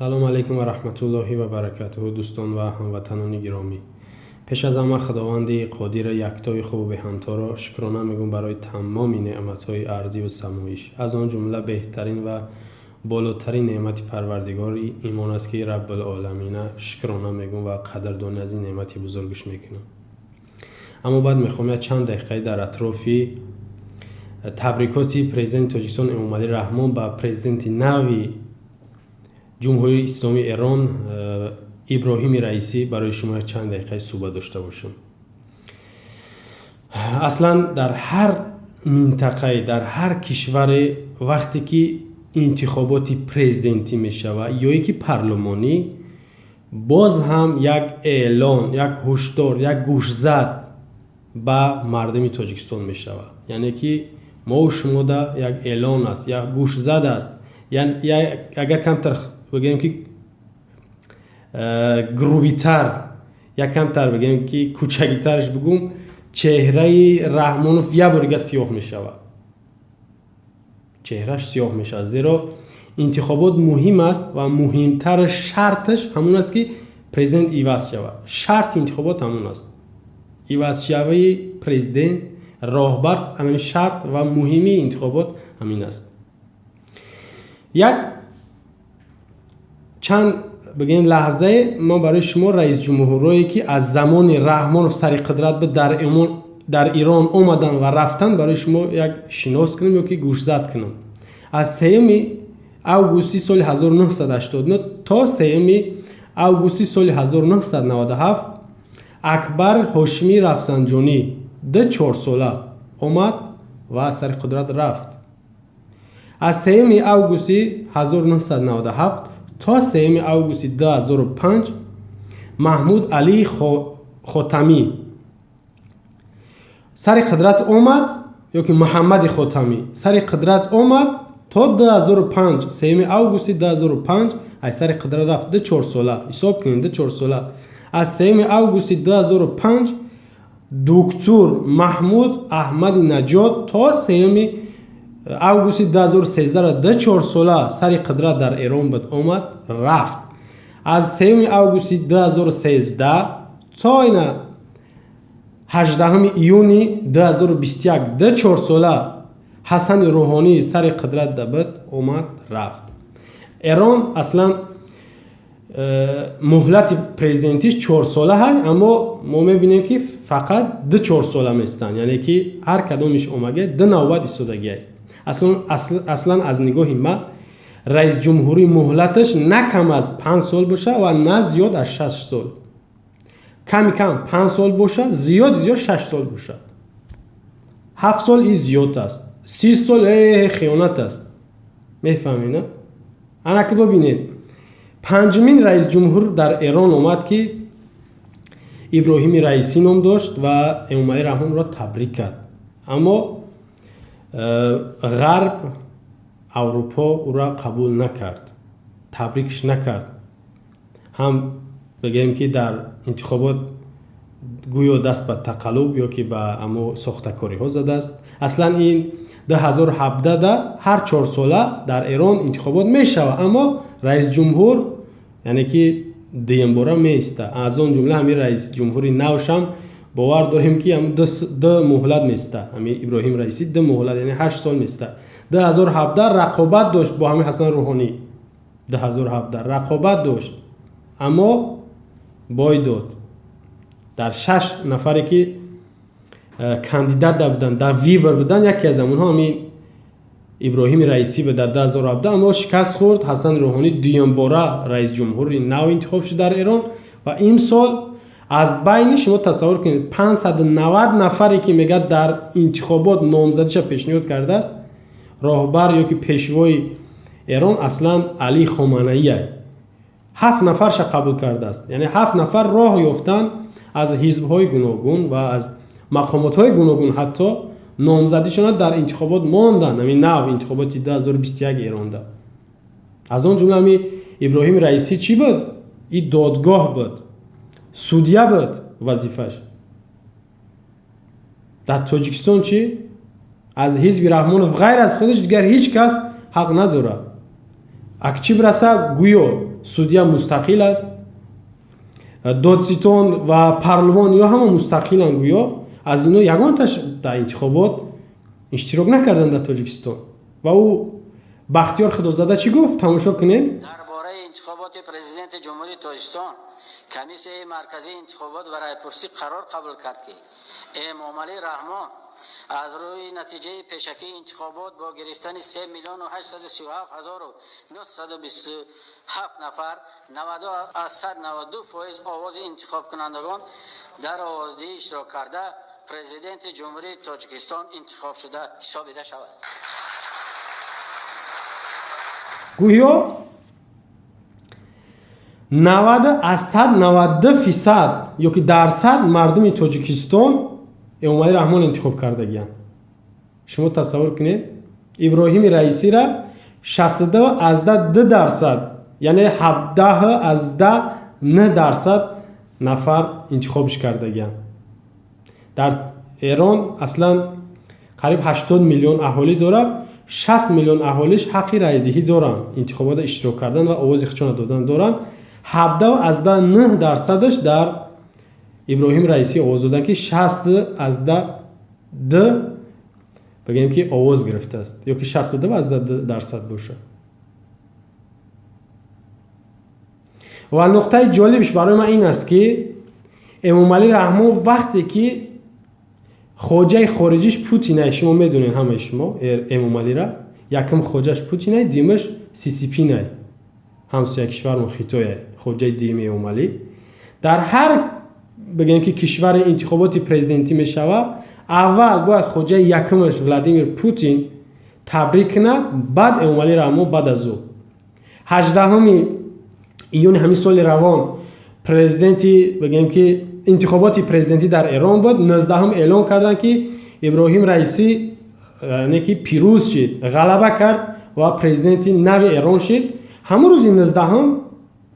سلام علیکم و رحمت الله و برکاته دوستان و هموطنان گرامی. پیش از همه خداوند قادر یکتای خوب به همتا را شکرانه میگم برای تمام نعمت‌های ارضی و سماویش. از آن جمله بهترین و بالاترین نعمت پروردگاری ایمان است که رب العالمین شکرانه میگم و قدردانی از این نعمت بزرگش میکنم. اما بعد میخوام چند دقیقه در اطراف تبریکاتی پرزیدنت تاجیکستان امامعلی رحمان با پرزیدنت نوی جمهوری اسلامی ایران ابراهیم رئیسی برای شما چند دقیقه صحبت داشته باشم. اصلا در هر منطقه، در هر کشور وقتی که انتخابات پرزیدنتی میشود یا یکی پارلمانی، باز هم یک اعلان، یک هشدار، یک گوشزد به مردم تاجیکستان میشود. یعنی که ما و شما در یک اعلان است، یک گوشزد است. یعنی اگر کمتر بگیم که گروبیتر، یا کمتر بگیم که کوچکیترش بگم، چهره رحمانوف یه بار دیگه سیاه می شود. چهرهش سیاه می شود. زیرا انتخابات مهم است و مهمتر شرطش همون است که پرزیدنت ایواز شود. شرط انتخابات همون است. ایواز شوی پرزیدنت راهبر همین شرط و مهمی انتخابات همین است. یک چند بگیم لحظه ما برای شما رئیس جمهورایی که از زمان رحمانوف سر قدرت به در ایران اومدن و رفتن برای شما یک شناس کنیم یا که گوشزد کنم. از 3 اوگوست سال 1989 تا 3 اوگوست سال 1997 اکبر هاشمی رفسنجانی ده 4 ساله اومد و سر قدرت رفت. از 3 اوگوست 1997 تا 3 اوگوست 2005 محمود علی خاتمی سر قدرت آمد، یا که محمد خاتمی سر قدرت آمد تا 2005 3 اوگوست 2005 از سر قدرت رفت. ده 4 ساله حساب کنید، ده 4 ساله. از 3 اوگوست 2005 دکتر محمود احمد نجات تا 3 اوگوست 2013 را ده 4 ساله سر قدرت در ایران بود آمد رفت. از 3 اوگوست 2013 تا این 18 ایونی 2021 ده 4 ساله حسن روحانی سر قدرت بود آمد رفت. ایران اصلا مهلت پرزیدنتیش 4 ساله هست، اما ما میبینیم که فقط ده 4 ساله میستن. یعنی که هر کدومش اومده ده نوبت ایستادگی. اصلا از نگاه ما رئیس جمهوری مهلتش نه کم از 5 سال باشه و نه زیاد از 6 سال. کمی کم 5 سال باشه، زیاد 6 سال باشه. 7 سال این زیاد است. 30 سال خیانت است. میفهمید نه؟ انا که ببینید 5مین رئیس جمهور در ایران اومد که ابراهیم رئیسی نام داشت و امامعلی رحمان را تبریک کرد. اما غرب اروپا او را قبول نکرد، تبریکش نکرد. هم بگیم که در انتخابات گویا دست به تقلب یا که به اما ساختکاری ها زده است. اصلا این 2017 هر 4 ساله در ایران انتخابات می شود، اما رئیس جمهور یعنی که دیم باره می ایسته. از آن جمله همین رئیس جمهوری نوشم باور داریم که هم ده مهلت میسته. همین ابراهیم رئیسی ده مهلت یعنی 8 سال میسته. 2017 رقابت داشت با همین حسن روحانی. 2017 رقابت داشت، اما بای داد. در 6 نفری که کاندیدات بودن در ویبر بودن، یکی از اونها همین ابراهیم رئیسی به در 2017 اما شکست خورد. حسن روحانی دوم باره رئیس جمهوری نو انتخاب شد در ایران و این سال از بین شما تصور کنید 590 نفری که میگه در انتخابات نامزدیش پیشنهاد کرده است، راهبر یا که پیشوای ایران اصلا علی خامنه‌ای 7 نفرش قبول کرده است. یعنی 7 نفر راه یافتن از حزب‌های گوناگون و از مقامات‌های گوناگون حتی نامزدیشان در انتخابات ماندن. همین نو انتخابات 2021 ایران ده. از اون جمله همین ابراهیم رئیسی چی بود؟ این دادگاه بود، سودیه بود وظیفش. در تاجیکستان چی؟ از حزب رحمانوف غیر از خودش دیگر هیچ کس حق نداره. اگه چی برسه گویا судя мустақил аст, додситон ва парлувон ё ҳама мустақиланд. гӯё аз ино ягонташ дар интихобот иштирок накарданд дар Тоҷикистон. ва ӯ Бахтиёр Худозада чӣ гуфт? Тамошо кунед. дар бораи интихоботи президенти ҷумҳурии Тоҷикистон комиссияи марказии интихобот ва райпурсӣ қарор қабул кард ки Эмомалӣ Раҳмон аз рӯи натиҷаи пешакии интихобот бо гирифтани 3,837,927 нафар 92% овози интихобкунандагон дар овоздиҳӣ иштирок карда президенти ҷумҳурии Тоҷикистон интихоб шуда ҳисобида шавад. гӯё 90% ёки дарсад мардуми Тоҷикистон Эмомалӣ Раҳмон интихоб кардагиянд. шумо тасаввур кунед, Иброҳими Раисиро 62%, яъне 17.9% нафар интихобш кардагиянд. дар Эрон аслан қариб 80 миллион аҳолӣ дорад. 60 миллион аҳолиш ҳаққи райдиҳӣ доранд, интихобота иштирок кардан ва овози худшона додан доранд. 17.9%аш дар Иброҳим Раисӣ овоз доданд ки 60.2 бигем ки овоз гирифтааст, ёки 62% бошад. ва нуқтаи ҷолибиш барои ман ин аст ки Эмомалӣ Раҳмон вақте ки хоҷаи хориҷиш Путинай, шумо медонед ҳамаи шумо Эмомалиро, якум хоҷаш Путинай, дуюмаш Сисипинай, ҳамсояи кишвармо Хитояй, хоҷаи дуюми Эмомалӣ. дар ҳар бигем ки кишвари интихоботи президентӣ мешавад, аввал бояд хоҷаи якумаш Владимир Путин табрик кунад, баъд Эмомалӣ Раҳмон баъд аз ӯ. 18 июни ҳамин соли равон президенти бигем ки интихоботи президентӣ дар Эрон буд. 19 эълон карданд ки Иброҳим Раисӣ яъне ки пирӯз шид, ғалаба кард ва президенти нави Эрон шид. ҳамон рӯзи 19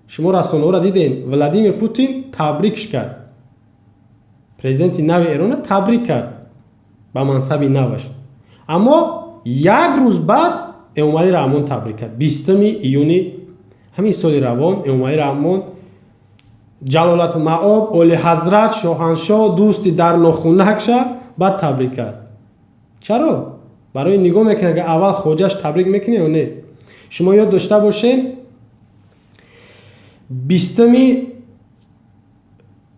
шумо расонаҳоро дидед, Владимир Путин табрикш кард. Президенти нави Эрона табрик кард ба мансаби наваш. аммо як рӯз баъд Эмомалӣ Раҳмон табрик кард. 20 июни ҳамин соли равон Эмомалӣ Раҳмон Ҷалолатмаоб Олиҳазрат Шоҳаншоҳ дӯсти дар нохунакша баъд табрик кард. чаро? барои нигоҳ мекунад ки аввал хоҷаш табрик мекунад ё не. шумо ёд дошта бошед 20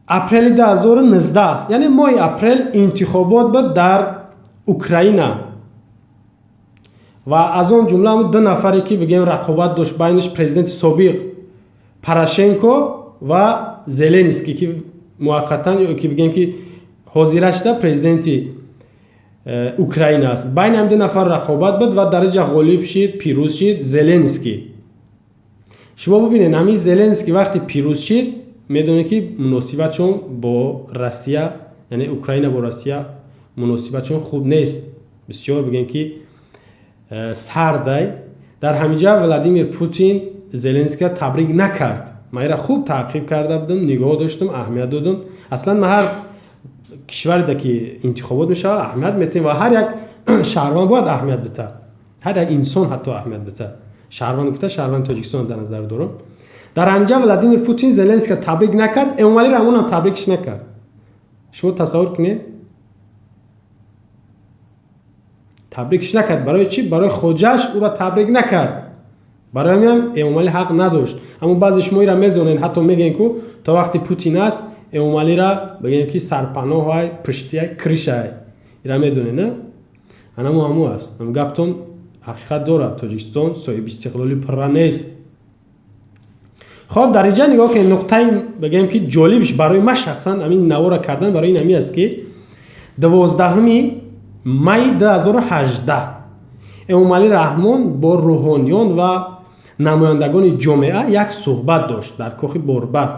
апрели 2019, яъне моҳи апрел интихобот буд дар Украина. ва аз он ҷумла ду нафаре ки бигем рақобат дошт байнаш президенти собиқ Порошенко ва Зеленский ки муваққатан ё ки бигем ки ҳозирашда президенти Украина аст. байни ҳам ду нафар рақобат буд ва дараҷа ғолиб шид, пирӯз шид Зеленский. шумо бубинед, ҳамин Зеленский вақти пирӯз шид, медонед ки муносибатшон бо Россия, яъне Украина бо Россия муносибатшон хуб нест. бисёр бигем ки сардай. дар ҳамин ҷо Владимир Путин Зеленскийро табрик накард. ман инро хуб таъқиб карда будам, нигоҳ доштам, аҳамият додам. аслан ман ҳар кишвареда ки интихобот мешавад аҳамият метиҳем ва ҳар як шаҳрванд бояд аҳамият битад, ҳар як инсон ҳатто аҳамият битад. шаҳрванд гуфта шаҳрванди Тоҷикистон дар назар дорам. дар ҳамин ҷо Владимир Путин Зеленскийро табрик накард, Эмомалӣ Раҳмон ҳам табрикш накард. шумо тасаввур кунед, табрикш накард. барои чӣ? барои хоҷааш ӯро табрик накард. барои ҳамин Эмомалӣ ҳақ надошт. аммо баъзе шумо инро медонед, ҳатто мегӯянд ки то вақти Путин аст Эмомалиро бигем ки сарпаноҳай, пиштияй, кришаай. инро медонед, на? анамо ҳамо аст. ам гаптон ҳақиқат дорад. Тоҷикистон соҳиби истиқлоли пурра нест. хоб дар инҷа нигоҳ кунед, нуқтаи бигем ки ҷолибиш барои ман шахсан ҳамин навора кардан барои ин ҳамин аст ки 12 майи 2018 Эмомалӣ Раҳмон бо рӯҳониён ва намояндагони ҷомеа як суҳбат дошт дар кохи Борбат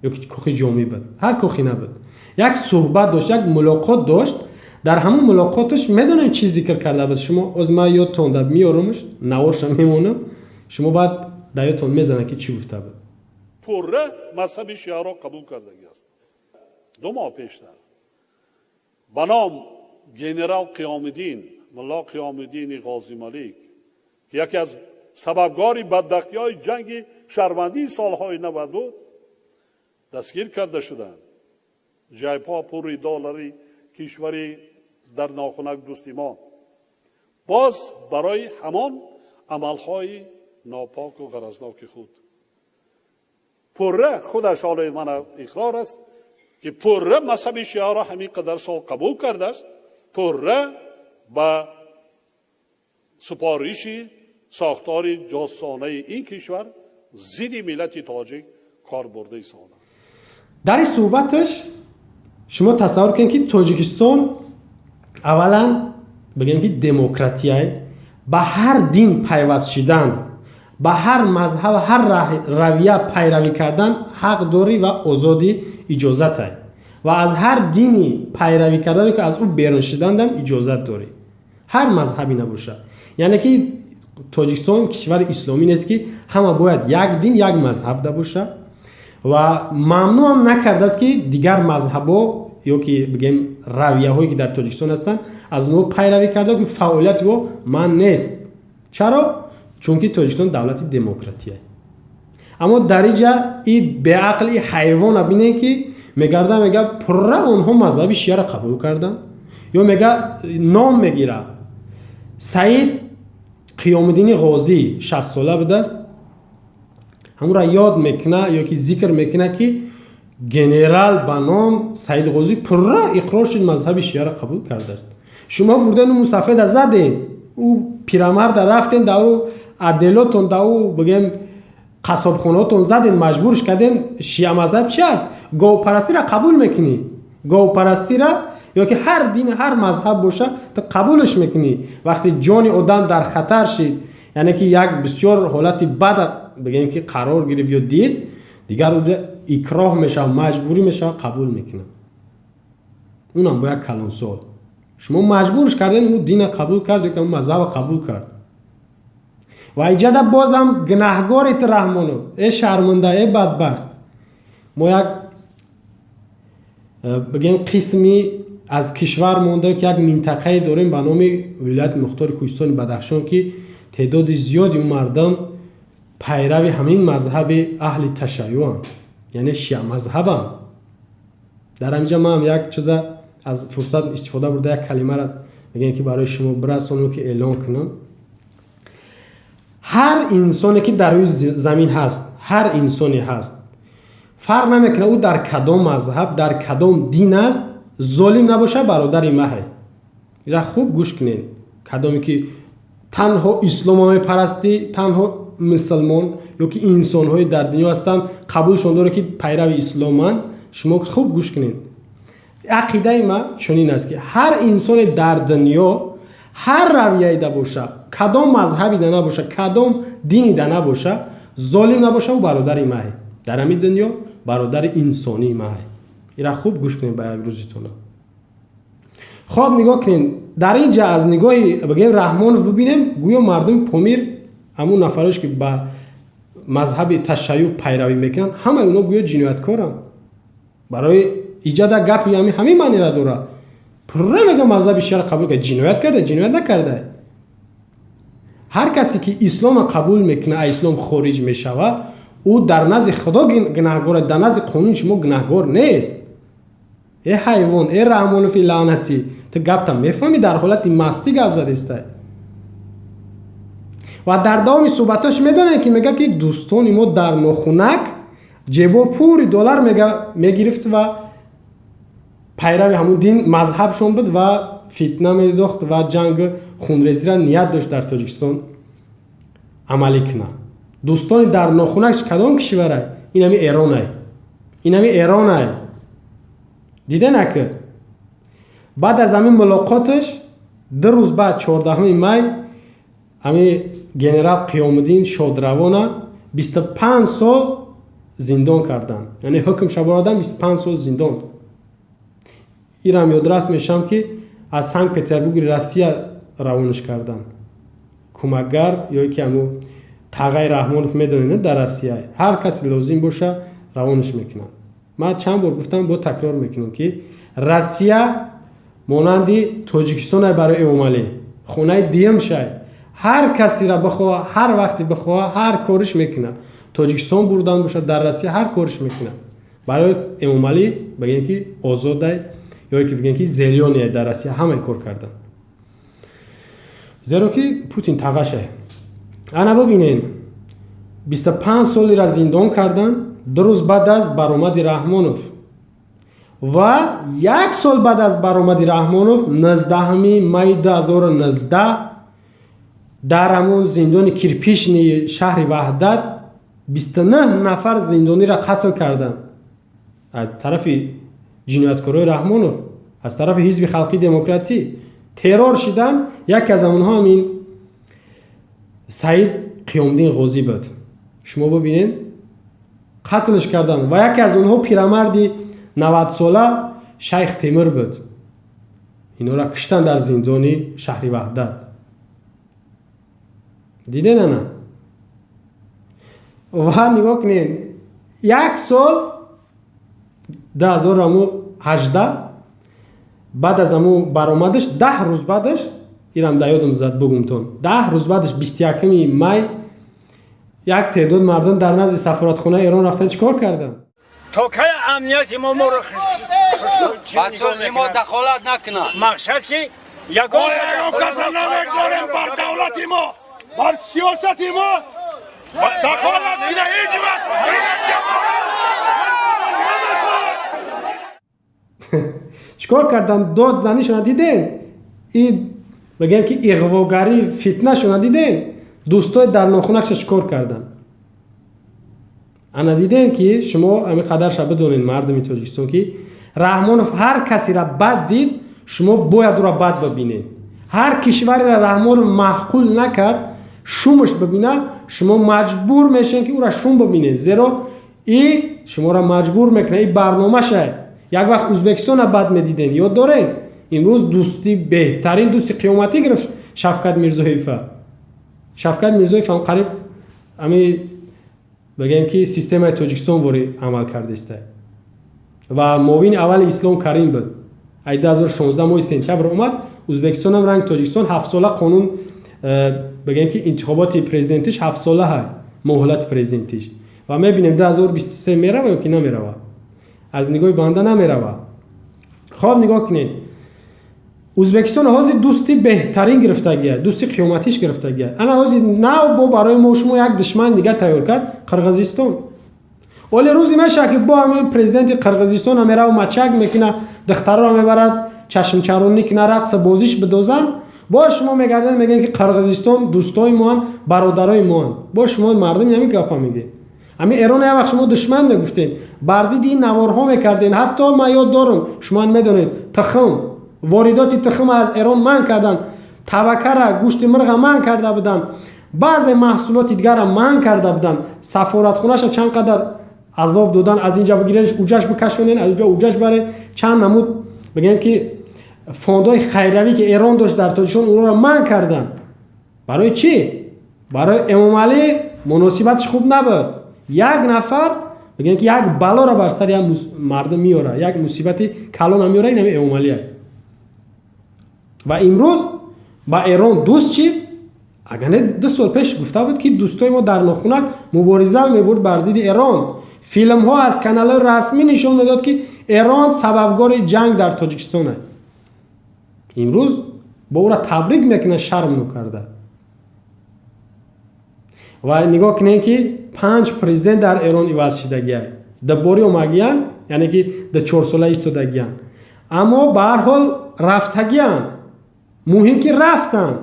ёки кохи ҷомӣ буд, ҳар кохи набуд. як суҳбат дошт, як мулоқот дошт. дар ҳамон мулоқоташ медонед чӣ зикр карда буд? шумо оз ман ёдтон дад меёрамш, наворша мемонам. шумо баъд дар ёдтон мезанад ки чӣ гуфта буд. пурра мазҳаби шиаро қабул кардагиаст. 2 моҳ пештар ба ном генерал Қиёмиддин, мулло Қиёмиддини Ғозималик, ки яке аз سببگاری بدبختی های جنگ شهروندی سالهای 90 بود، دستگیر کرده شدند. جایپا پوری دلاری کشوری در ناخنک دوستی ما باز برای همان عملهای ناپاک و غرضناک خود پره خودش حال من اقرار است که پره مذهب شیعه را همین قدر سال قبول کرده است، پره به سپارش ساختار جاسانه این کشور ضد ملت تاجیک کار برده ایستاده. در این صحبتش شما تصور کنید که تاجیکستان اولا بگیم که دموکراتیه، به هر دین پیوست شدن، به هر مذهب، هر رویه پیروی کردن حق داری و آزادی اجازت است و از هر دینی پیروی کردن که از او بیرون شدن هم اجازت داری، هر مذهبی نباشه. یعنی که تاجیکستان کشور اسلامی نیست که همه باید یک دین یک مذهب ده باشه و ممنوع هم نکرده است که دیگر مذهب‌ها یا که بگیم رویه هایی که در تاجیکستان هستند از اونها پیروی کرده که فعالیت او من نیست. چرا؟ چون که تاجیکستان دولت دموکراتیه. اما در اینجا این به عقل حیوان ببینه که میگه پره اونها مذهب شیعه را قبول کردن، یا میگه نام میگیره سعید قیام الدین غازی 60 ساله بوده است، همون را یاد میکنه یا که ذکر میکنه که گنرال به نام سعید غازی پره اقرار شد مذهب شیعه را قبول کرده است. شما بردن اون سفید زدین، او پیرمرد رفتین در او عدلاتون در او بگیم قصابخانهاتون زدین، مجبورش کردین شیعه مذهب چی است؟ گاو پرستی را قبول میکنی، گاو پرستی را یا که هر دین هر مذهب باشه تو قبولش میکنی. وقتی جان آدم در خطر شد، یعنی که یک بسیار حالتی بد بگیم که قرار گرفت یا دید، دیگر او اکراه میشه، مجبوری میشه، قبول میکنه. اونم باید کلان سال شما مجبورش کردین او دین قبول کرد که اون مذهب قبول کرد. و ایجاد بازم گناهگار ایت رحمانو، ای شرمنده، ای بدبخت. ما یک بگیم قسمی از کشور مونده که یک منطقه داریم به نام ولایت مختار کوهستان بدخشان که تعداد زیادی اون مردم پیرو همین مذهب اهل تشیع، یعنی شیعه مذهب. در اینجا ما هم یک چیز از فرصت استفاده برده یک کلمه را بگم که برای شما برسونم که اعلان کنم. هر انسانی که در روی زمین هست، هر انسانی هست، فرق نمیکنه او در کدام مذهب، در کدام دین است، ظالم نباشه برادر ماه. را خوب گوش کنین. کدامی که تنها اسلام میپرستی، تنها مسلمان یا که انسان های در دنیا هستن قبولشون داره که پیرو اسلامن، شما خوب گوش کنین. عقیده ما چنین است که هر انسان در دنیا هر رویه‌ای ده باشه، کدام مذهبی ده نباشه، کدام دینی ده نباشه، ظالم نباشه و برادر ماه. در همین دنیا برادر انسانی ماه. اینا خوب گوش کنین به روزتون. خب نگاه کنین، در اینجا از نگاهی بگیم رحمانوف ببینیم، گویا مردم پامیر همون نفرش که با مذهب تشیع پیروی میکنن همه اونا گویا جنایتکارن. برای ایجاد گپ همین معنی را داره. پره میگه مذهب شیعه قبول کرد، جنایت کرده، جنایت نکرده. هر کسی که اسلام قبول میکنه، اسلام خارج میشوه، او در نزد خدا گناهگار، در نزد قانون شما گناهگار نیست. ای حیوان، ای رحمانوف لعنتی، تو گپ تا میفهمی در حالت مستی گپ زده است. و در دامی صحبتاش میدونه که میگه که دوستان ما در ناخونک جیبا پوری دلار میگرفت و پیروی همون دین مذهبشون بود و فتنه میداخت و جنگ خونریزی را نیت داشت در تاجیکستان عملی کنه. دوستان در ناخونک کدام کشوره؟ این همی ایرانه. این همی ایرانه. دیده نکه؟ بعد از همین ملاقاتش 2 روز بعد 14 می همی گنرال قیام الدین شادروان 25 سال زندان کردن. یعنی حکم شباردن 25 سال زندان. ایران یادرس میشم که از سنت پترزبورگ روسیه روانش کردن. کمکگر یا که همون تقی رحمانوف میدونید در روسیه هر کسی لازم باشه روانش میکنن. من چند بار گفتم با تکرار میکنم که روسیه مانند تاجیکستان برای امام علی خونه دیم شه. هر کسی را بخواه هر وقتی بخواه هر کارش میکنه. تاجیکستان بردن باشه در روسیه هر کارش میکنه. برای امام علی بگن که آزاده یا که بگن که زلیانیه در روسیه همه کار کردن. زیرا که پوتین تغشه. انا ببینین 25 سالی را زندان کردن 2 روز بعد از برآمد رحمانوف و 1 سال بعد از برآمد رحمانوف 19 می 2019 در همون زندان کیرپیشنی شهر وحدت 29 نفر زندانی را قتل کردند از طرف جنایتکارای رحمانوف، از طرف حزب خلقی دموکراتی ترور شدن. یکی از اونها همین سعید قیامالدین غازی بود. شما ببینید قتلش کردن و یکی از اونها پیرمردی 90 ساله شیخ تیمور بود. اینا را کشتن در زندانی شهر وحدت. دیدین نه؟ و نگاه کنین 1 سال 2018 بعد از امو برآمدش 10 روز بعدش اینم در یادم زد بگمتون 10 روز بعدش 21 می یک تعداد مردم در نزد سفارتخانه ایران رفتن چیکار کردن؟ تا که امنیت ما رو بچه ما دخالت نکنن. مقصد که یکان کسی نمیگذاریم بر دولت ما بر سیاست ما دخالت کنه هیچ وقت. چیکار کردن؟ داد زنیشون دیدین؟ این بگم که اغواگری فتنه شون دیدین؟ دوستای در ناخونکش چیکار کردن؟ انا دیدین که شما همین قدر شب بدونین مردم تاجیکستان که رحمانوف هر کسی را بد دید شما باید او را بد ببینید. هر کشوری را رحمانوف معقول نکرد شومش ببینه شما مجبور میشین که او را شوم ببینید. زیرا این شما را مجبور میکنه. این برنامه شه. یک وقت ازبکستان را بد میدیدین یاد دارین؟ امروز دوستی بهترین دوستی قیامتی گرفت شفقت میرزاییف. شفقت میرزاییف هم قریب همین بگم که سیستم تاجیکستان وری عمل کرده است و معاون اول اسلام کریم بود. 2016 ماه سپتامبر اومد ازبکستان هم رنگ تاجیکستان 7 ساله قانون بگم که انتخابات پرزیدنتیش 7 ساله های مهلت پرزیدنتیش و میبینیم 2023 میره یا که نمیره از نگاه بنده نمیره. خواب نگاه کنید ازبکستان حاضر دوستی بهترین گرفتگیه دوستی قیامتیش گرفتگیه. انا حاضر نه برای ما شما یک دشمن دیگه تیار کرد قرقیزستان. ولی روزی میشه که با همین پرزیدنت قرقیزستان هم میره و مچک میکنه دخترها رو میبرد چشم چرونی کنه رقص بازیش بدوزن با شما میگردن میگن که قرقیزستان دوستای ما هن برادرای ما هن. با شما مردم همین گپا میگه. همین ایران یه وقت شما دشمن میگفتین برزید این نوارها میکردین. حتی ما یاد دارم شما میدونید تخم واردات تخم از ایران من کردن تبکه را گوشت مرغ من کرده بودن بعضی محصولات دیگر را من کرده بودن. سفارتخونه‌اش چند قدر عذاب دادن از اینجا بگیرنش اوجش بکشونین از اونجا اوجش بره چند نمود بگم که فوندای خیریوی که ایران داشت در تاجیکستان اون را من کردن. برای چی؟ برای امام علی مناسبتش خوب نبود. یک نفر بگم که یک بلا را بر سر یک مردم میاره یک مصیبتی کلان هم میاره. این امام علی و امروز با ایران دوست چید. اگر نه 2 سال پیش گفته بود که دوستای ما در ناخونک مبارزه میبرد بر ضد ایران. فیلم ها از کانال رسمی نشون میداد که ایران سببگار جنگ در تاجیکستان است. امروز با او را تبریک میکنه شرم نکرده. و نگاه کنین که 5 پرزیدنت در ایران عوض شدگی دبوری اومگیان یعنی که د 4 ساله ایستادگیان اما به هر حال رفتگیان مهم که رفتن.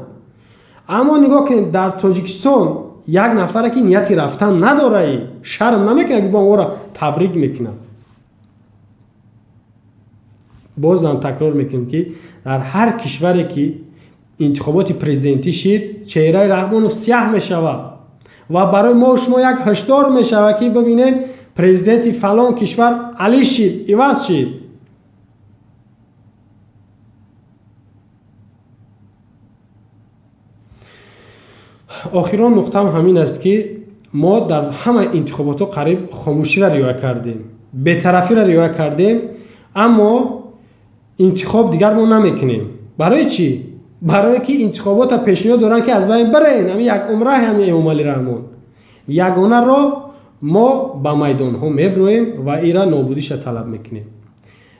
اما نگاه کنید در تاجیکستان یک نفر که نیتی رفتن نداره شرم نمیکنه که با او را تبریک میکنه. بازم تکرار میکنم که در هر کشوری که انتخابات پرزیدنتی شد چهره رحمانوف سیاه میشود و برای ما شما یک هشدار میشود که ببینید پرزیدنت فلان کشور علی شد عوض شد. آخران نقطه همین است که ما در همه انتخابات قریب خاموشی را رعایت کردیم بی‌طرفی را رعایت کردیم اما انتخاب دیگر ما نمیکنیم. برای چی؟ برای که انتخابات پیشنهاد دارن که از بین برین. همین یک عمره همین امامعلی رحمان یگانه رو ما با میدان ها میبرویم و ایران نابودیش طلب میکنیم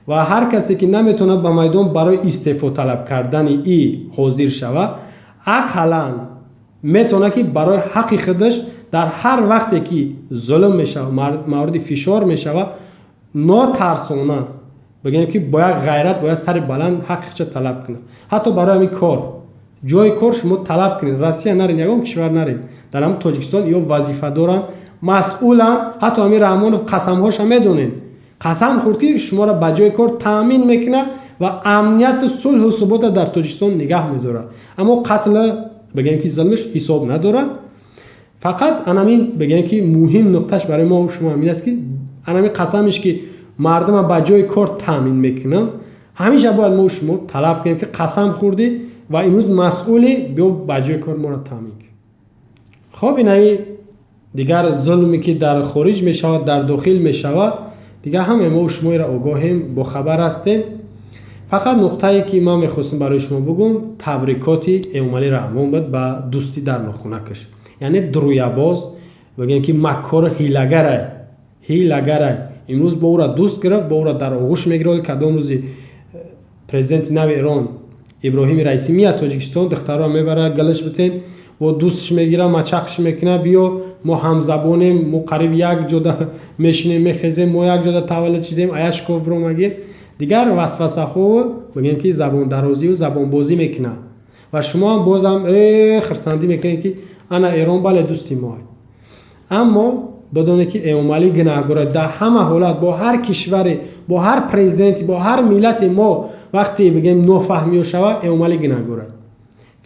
و هر کسی که نمیتونه با میدان برای استعفا طلب کردن ای حاضر شوه اقلا میتونه که برای حق خودش در هر وقتی که ظلم میشه مورد فشار میشه ناترسانه بگیم که باید غیرت باید سر بلند حقش طلب کنه. حتی برای همین کار جای کار شما طلب کنید، روسیه نرین، یگان کشور نرین، در هم تاجیکستان یا وظیفه دارن مسئولن. حتی همین رحمانوف قسم هاش هم میدونین، قسم خورد که شما را به جای کار تامین میکنه و امنیت و صلح و ثبات در تاجیکستان نگه میداره، اما قتل بگیم که ظلمش حساب نداره. فقط انامین بگیم که مهم نقطهش برای ما و شما همین است که انامین قسمش که مردم به جای کار تامین میکنن همیشه باید ما و شما طلب کنیم که قسم خوردی و امروز مسئولی بیا به جای کار ما را تامین کن. خب اینایی دیگر ظلمی که در خارج میشود در داخل میشود دیگر همه ما و شما را آگاهیم، با خبر هستیم. فقط نقطه‌ای که ما میخواستم برای شما بگم تبریکات امامعلی رحمان بود به دوستی در ناخونکش، یعنی درویاباز بگیم که مکار هیلگره امروز با او را دوست گرفت، با او را در آغوش میگیرد. کدام روزی پرزیدنت نو ایران ابراهیم رئیسی میاد تاجیکستان دخترها میبره گلش بتین و دوستش میگیره مچخش میکنه بیا ما هم زبانیم، ما قریب یک جدا میشینیم میخیزیم، ما یک جدا تولد شدیم عیش کف برو مگیر. دیگر وسوسه ها بگیم که زبان درازی و زبان بازی میکنه و شما هم بازم خرسندی میکنید که انا ایران بله دوستی ما. اما بدونه که امامعلی گناهگاره در همه حالت، با هر کشوری، با هر پرزیدنتی، با هر ملت ما وقتی بگیم نافهمی شوه امامعلی گناهگاره.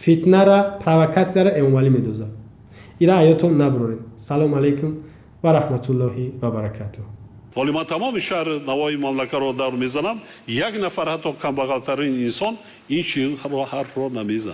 فتنه را پروکاسیون را امامعلی میدوزه. ایرا ایاتون نبرورید. سلام علیکم و رحمت الله و برکاته. ولی من تمام شهر نوای مملکت را دور میزنم، یک نفر حتی کمبغلترین انسان این چیز را حرف را نمیزنه.